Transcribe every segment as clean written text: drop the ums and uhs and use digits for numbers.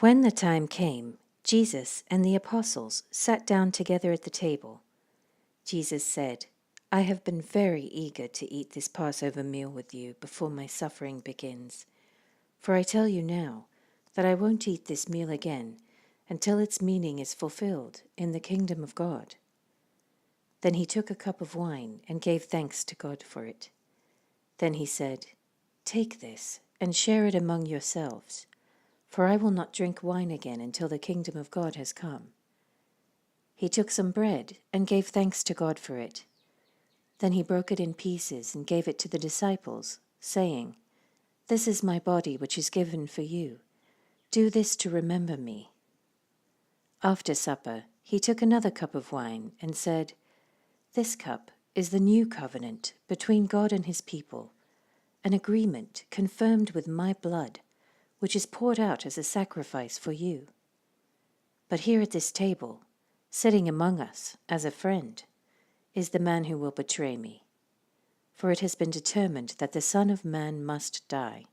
When the time came, Jesus and the apostles sat down together at the table. Jesus said, "I have been very eager to eat this Passover meal with you before my suffering begins. For I tell you now that I won't eat this meal again until its meaning is fulfilled in the kingdom of God." Then he took a cup of wine and gave thanks to God for it. Then he said, "Take this and share it among yourselves, for I will not drink wine again until the kingdom of God has come." He took some bread and gave thanks to God for it. Then he broke it in pieces and gave it to the disciples, saying, "This is my body which is given for you. Do this to remember me." After supper, he took another cup of wine and said, "This cup is the new covenant between God and his people, an agreement confirmed with my blood, which is poured out as a sacrifice for you. But here at this table, sitting among us as a friend, is the man who will betray me. For it has been determined that the Son of Man must die.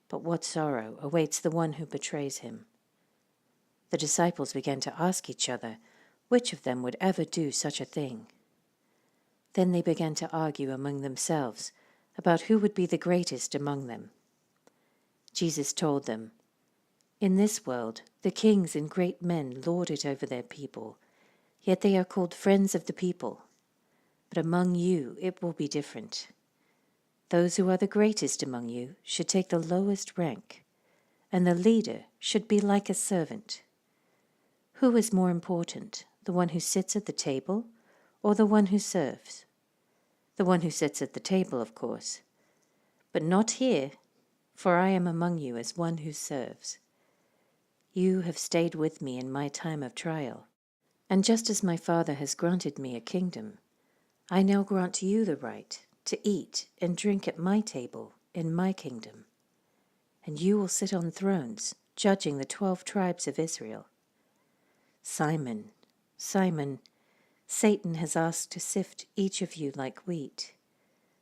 But what sorrow awaits the one who betrays him?" The disciples began to ask each other which of them would ever do such a thing. Then they began to argue among themselves about who would be the greatest among them. Jesus told them, "In this world the kings and great men lord it over their people, yet they are called friends of the people. But among you it will be different. Those who are the greatest among you should take the lowest rank, and the leader should be like a servant. Who is more important, the one who sits at the table or the one who serves? The one who sits at the table, of course. But not here, for I am among you as one who serves. You have stayed with me in my time of trial, and just as my Father has granted me a kingdom, I now grant you the right to eat and drink at my table in my kingdom. And you will sit on thrones, judging the 12 tribes of Israel. Simon, Simon, Satan has asked to sift each of you like wheat.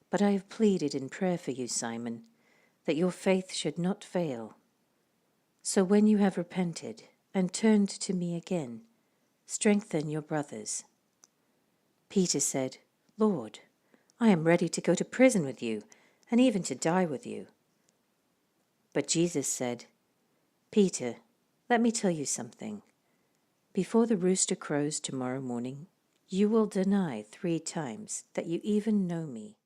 But I have pleaded in prayer for you, Simon, that your faith should not fail. So when you have repented and turned to me again, strengthen your brothers." Peter said, "Lord, I am ready to go to prison with you and even to die with you." But Jesus said, "Peter, let me tell you something. Before the rooster crows tomorrow morning, you will deny 3 times that you even know me."